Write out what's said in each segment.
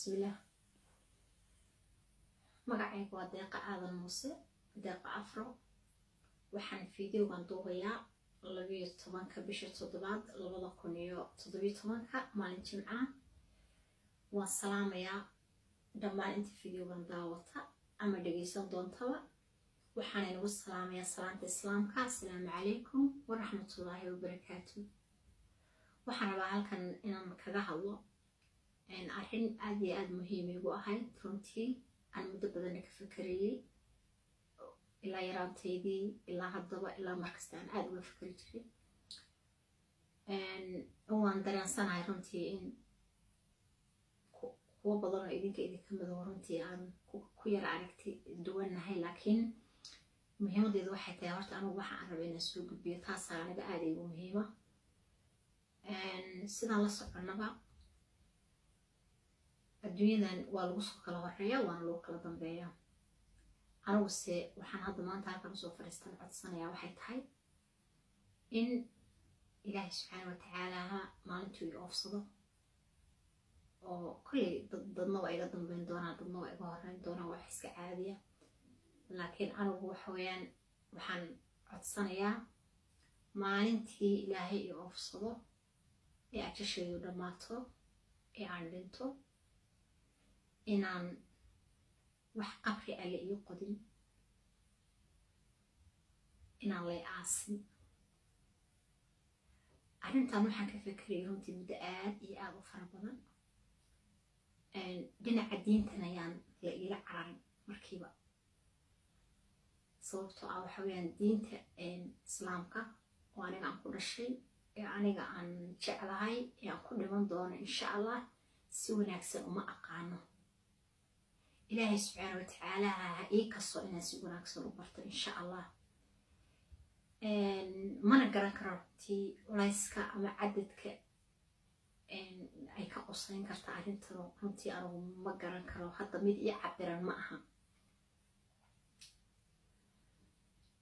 بسم الله magacaygu waa deeqa aadan muuse deeqa afro waxaan fiidiyowgan duubayaa 12 bisha 7 2017 maalin jimca waan salaamayaa dhammaan inta fiidiyowgan daawata ama dhageysan doontaba waxaan inagu salaamayaa salaanta islaamka assalaamu calaykum waraxmatullaahi wabarakaatuh waxaan rabaa halkan inaan kaga hadlo arrin aad iyo aad muhiim igu ahayd runtii aan muddo badan ka fikrayay ilaa yaraantaydii ilaa haddaba ilaa markasta aan aad uga fikri jiray waan dareensanahay runtii in kuwa badan oo idinka midow runtii aan ku yara aragti duwanahay laakiin muhiimadeedu waxay tahay horta anigu waxa aan rabay inaan soo gudbiyo taasaa aniga aad igu muhiima sidaan la soconaba adduunyadan waa lagu soo kala horeeyaa waana lagu kala dambeeyaa aniguse waxaan hadda maanta halkan usoo fadhiistan codsanayaa waxay tahay in ilaahay subxaana watacaala maalintuu iga oofsado oo kolley dadna waa iga dambeyn doonaa dadna waa iga horeyn doonaa wax iska caadiya laakiin anigu waxa weeyaan waxaan codsanayaa maalintii ilaahay iga oofsado ee ajashaydu dhammaato ee aan dhinto inaan wax qabri alle iyo qodin inaan lay aasin arrintan waxaan ka fikrayay runtii muddo aad iyo aad u fara badan dhinaca diintan ayaan la iila cararin markiiba sababtoo ah waxa weeyaan diinta islaamka oo aniga aan ku dhashay ee aniga aan jeclahay ee aan ku dhiman doono insha allah si wanaagsan uma aqaano ilaahay subxaana watacaala ha ii kaso inaan si wanaagsan u barto insha allah mana garan karo runtii culayska ama cadadka ay ka qosayn karta arrintan runtii anigu ma garan karo hadda mid ii cabiran ma aha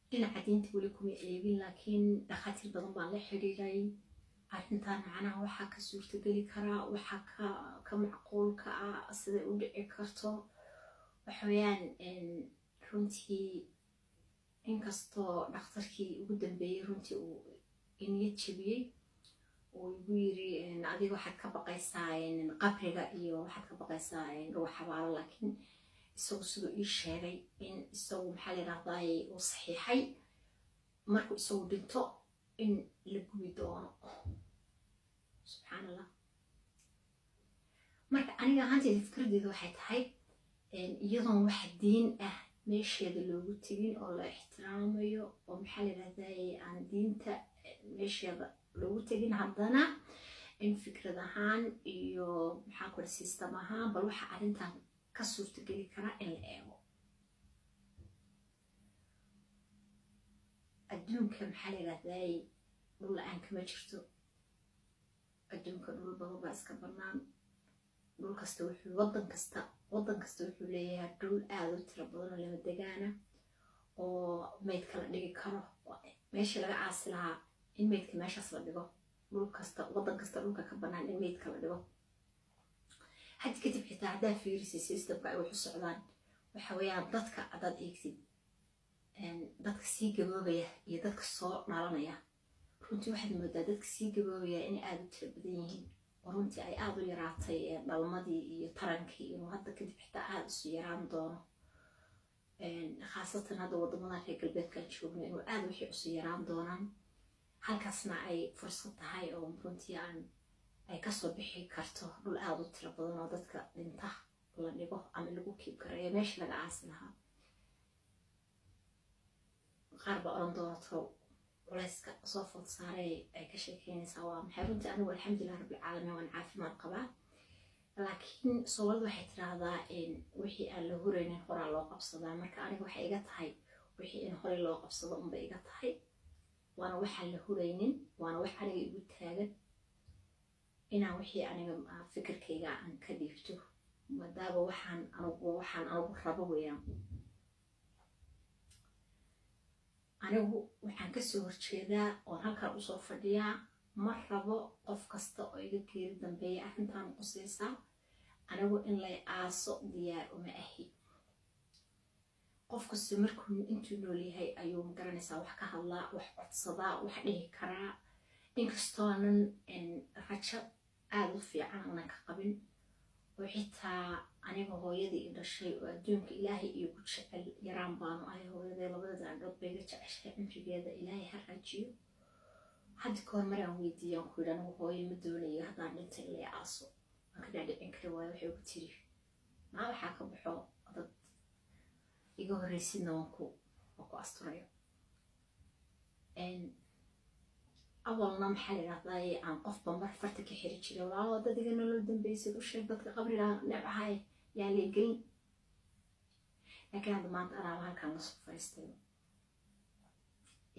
dhinaca diinta weli kuma eegin laakiin dhakhaatiir badan baan la xiriiray arrintan macnaha waxaa ka suurtageli karaa waxaa ka macquulka ah siday u dhici karto waxaweyaan runtii inkastoo dhakhtarkii ugu dambeeyey runtii uu iniyad jebiyey uu igu yiri adiga waxaad ka baqaysaa qabriga iyo waxaad ka baqaysaa dhuwa xabaalo laakiin isagu siduu ii sheegay in isagu maxaa la yidhahdaay uu saxiixay markuu isagu dhinto in la gubi doono subxaan allah marka aniga ahaanteyda fikradeedu waxay tahay iyadoon wax diin ah meesheeda loogu tegin oo la ixtiraamayo oo maxaa la yidhahdaay aan diinta meesheeda loogu tegin haddana in fikrad ahaan iyo maxaa kula system ahaan bal waxa arrintan ka suurtageli karaa in la eego adduunka maxaa la yidhahdaay dhul la-aan kama jirto adduunka dhul badan baa iska bannaan dhul kasta wuxuu waddan kasta wuxuu leeyahay dhul aad u tiro badan oo lama degaana oo maydka la dhigi karo meeshii laga aasi lahaa in maydka meeshaas la dhigo dhul kasta waddan kasta dhulka ka bannaan in maydka la dhigo haddi kadib xitaa haddaa fiirisay systemka ay wax u socdaan waxa weeyaan dadka haddaad eegtid dadka sii gaboobaya iyo dadka soo dhalanaya runtii waxaad moodaa dadka sii gaboobaya inay aad u tiro badan yihiin oo runtii ay aad u yaraatay dhalmadii iyo tarankii inuu hadda kadib xitaa aad isu yaraan doono khaasatan hadda waddamadan reer galbeedkaan joogno inuu aad wixii isu yaraan doonaan halkaasna ay fursad tahay oo runtii ay kasoo bixi karto dhul aad u tiro badan oo dadka dhinta la dhigo ama lagu kiib karayo meesha laga aasi lahaa qaar baa oran doonato culayska soo food saaray ay ka sheekeynaysaa waa maxay runtii anigu alxamdulilah rabbilcaalamiin waan caafimaad qabaa laakiin soomaalida waxay tiraahdaa wixii aan la huraynin horaa loo qabsadaa marka aniga waxay iga tahay wixii in horey loo qabsado unbay iga tahay waana waxaan la huraynin waana wax aniga igu taagan inaan wixii aniga fikirkayga aan ka dhiibto maadaaba waxaan anigu rabo weeyaan anigu waxaan kasoo horjeedaa oon halkan usoo fadhiyaa ma rabo qof kasta oo iga geeri dambeeya arrintan qusaysaa anigu in lay aaso diyaar uma ahi qof kasta markuu intuu nool yahay ayuu magaranaysaa wax ka hadlaa wax codsadaa wax dhihi karaa inkastoonan rajo aad u fiican aanan ka qabin oo xitaa aniga hooyadii i dhashay oo adduunka ilaahay iigu jecel yaraan baanu ahay hooyaday labada andhood bayga jeceshay cimrigeeda ilaahay ha rajiyo hadda kahor maraan weydiiyaan ku yidhi anigu hooyo ma doonayo haddaan dhinta in lay aaso waan ka dhaadhicin kari waayo waxay ugu tiri maa waxaa ka baxo dad iga horreysidna waan ku asturayo awalna maxaa la yidhahdaa aan qofba mar farta ka xiri jiray walaalo dad iga nolol dambeysay u sheeg dadka qabriga neecahay yaa lay gelin laakiin hadda maanta anaaba halkaan la soo fariistay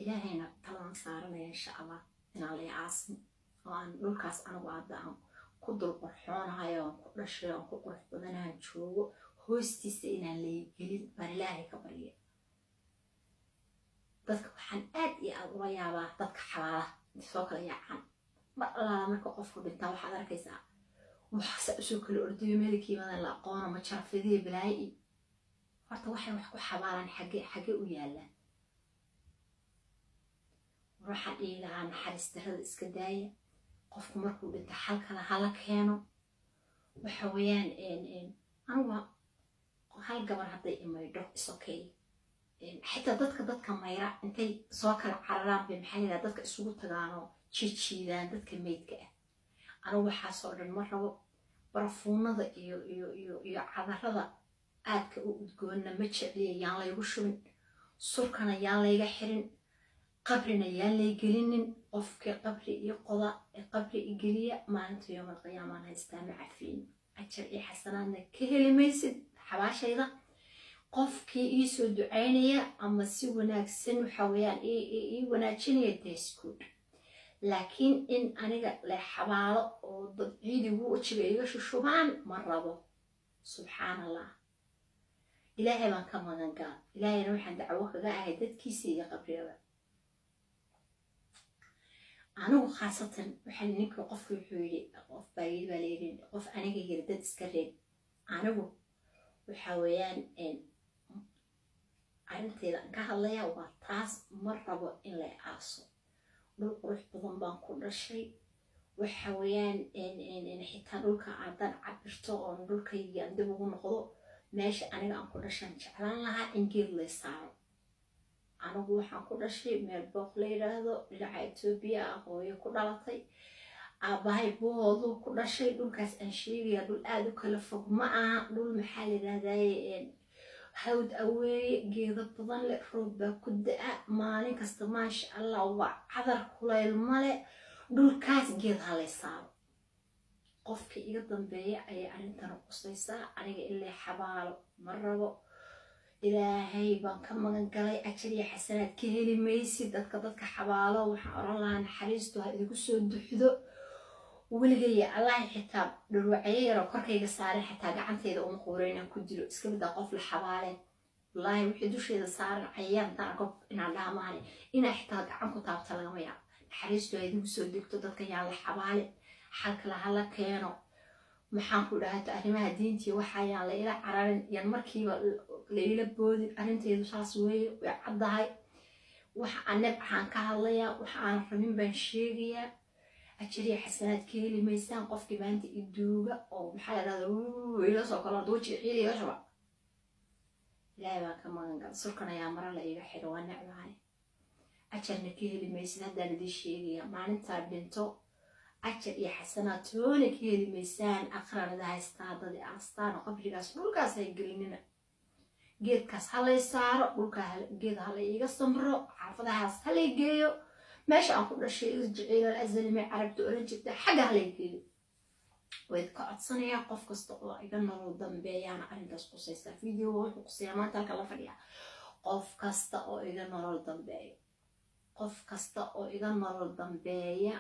ilaahayna talaan saaranaya insha allah inaan lay aasin oo aan dhulkaas anigu hadda aan ku dul qorxoonahay oo aan ku dhashay oo aan ku qurux badanahan joogo hoostiisa inaan lay gelin baan ilaahay ka barya dadka waxaan aad iyo aad ula yaabaa dadka xalaala soo kala yaacaan mar allaala marka qofku dhintaa waxaad arkaysaa waxaasa usoo kala ordayo meelkiimadan la aqoona ma jarafadiya balaayi horta waxay wax ku xabaalaan xagge u yaallaan waxaan dhihi lahaa naxariis darrada iska daaya qofku markuu dhinta xal kale hala keeno waxa weeyaan anigu hal gabar hadday imaydho is okay xitaa dadka mayra intay soo kala cararaan bay maxaa yidhaha dadka isugu tagaanoo jiidaan dadka meydka ah anigu waxaasoo dhan ma rabo barafuunada iyo cadarada aadka u udgoonna ma jecliya yaan laygu shubin surkana yaan layga xirin qabrina yaan lay gelinin qofka qabri iyo qoda qabri igeliya maalinta yoomal qiyaamaan haystaa ma cafiin ajar iyo xasanaadna ka heli maysid xabaashayda qofkii ii soo ducaynaya ama si wanaagsan waxa weeyaan ii wanaajinaya deeskuud laakiin in aniga la xabaalo oo dad ciidigu wajiga iga shushubaan ma rabo subxaan allah ilaahay baan ka magan gal ilaahayna waxaan dacwo kaga ahay dadkiisa iyo qabriyada anigu khaasatan waxaa ninka qofku wuxuu yidhi qof baa yidhi baa layidhi qof aniga yiri dad iska reeb anigu waxa weeyaan arrinteeda aan ka hadlayaa waa taas ma rabo in lay aaso dhul qurux badan baan ku dhashay waxa weeyaan xitaa dhulka aadan cabirto oon dhulkayga aan dib ugu noqdo meesha aniga aan ku dhashaan jeclaan lahaa in geed lay saaro anigu waxaan ku dhashay meel booq la yidhaahdo dhinaca Etoobiya ah hooyo ku dhalatay aabahay buuhoodu ku dhashay dhulkaas aan sheegaya dhul aad u kala fog ma aha dhul maxaa la yidhahdaaye hawd aweeye geedo badan leh roob baa ku da'a maalin kasta maasha allah waa cadar kulayl male dhulkaas geed halay saaro qofka iga dambeeya ayay arrintan qusaysaa aniga ilaa xabaalo ma rabo ilaahay baan ka magan galay ajar iyo xasanaad ka heli maysid dadka xabaalo waxaan oran lahaa naxariistu ha idigu soo duxdo weligaya allah xitaa dhurwacyo yaroo korkayga saaran xitaa gacanteyda uma quureynan ku dilo iska mid ah qof la xabaale wallaahi wixii dusheeda saaran cayayaan taan qof inaan dhaamaane inaa xitaa gacan ku taabta lagama yaabo naxariistu ha idigu soo degto dadka yaan la xabaale xalkala hala keeno maxaan ku dhahato arrimaha diintii waxayaan la ila cararin yan markiiba la ila boodin arrinteedu saas weeye way caddahay waxa aan nabcaan ka hadlayaa waxa aan rabin baan sheegayaa ajriya xasanaad ka heli maysaan qofkii maanta iduuga oo maxaa la yidhahdaa ila soo kala wajiga ciili iga shaba ilaahay baan ka magan gal surkan ayaa mara la iga xidho waa necbahay ajarna ka heli maysid haddaan idin sheegayaa maalintaa dhinto ajar iyo xasanaad toona ka heli maysaan aqranada haystaa dadi aastaana qabrigaas dhulkaas hay gelinina geedkaas halay saaro dhulkaa geed halay iga samro xaafadahaas halay geeyo meesha aan ku dhashay irjiciila azalime carabta oran jirta xagga halay geeyo wayd ka codsanayaa qof kasta oo iga nolol dambeeyaana arrintaas qusaysaa video wuxuu qusayaa maanta halka la fadhiyaa qof kasta oo iga nolol dambeeya qof kasta oo iga nolol dambeeya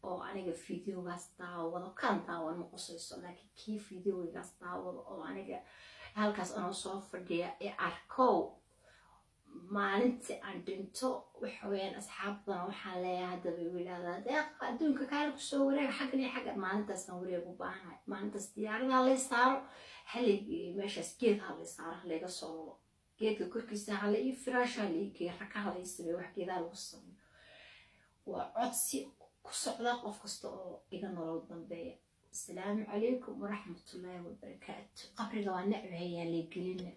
oo aniga videogaas daawado kan daawan ma qusayso laakiin kii videogaas daawado oo aniga halkaas anoo soo fadhiya ee arkow maalintii aan dhinto waxa weeyaan asxaabtana waxaan leeyahay haddaba igu yidhahdaa deeqa adduunka kaale kusoo wareega xaggan iyo xaggan maalintaasaan wareeg u baahanahay maalintaas diyaaradaha lay saaro haligii meeshaas geed ha lay saaro halayga soo wado geedka korkiisa hala ii firaasha hala ii geeya raka hala ii sameeyo wax geedaa lagu sameeyo waa codsi ku socda qof kasta oo iga nolol dambeeya السلام عليكم ورحمة الله وبركاته قبل غوانا عيالي قلنا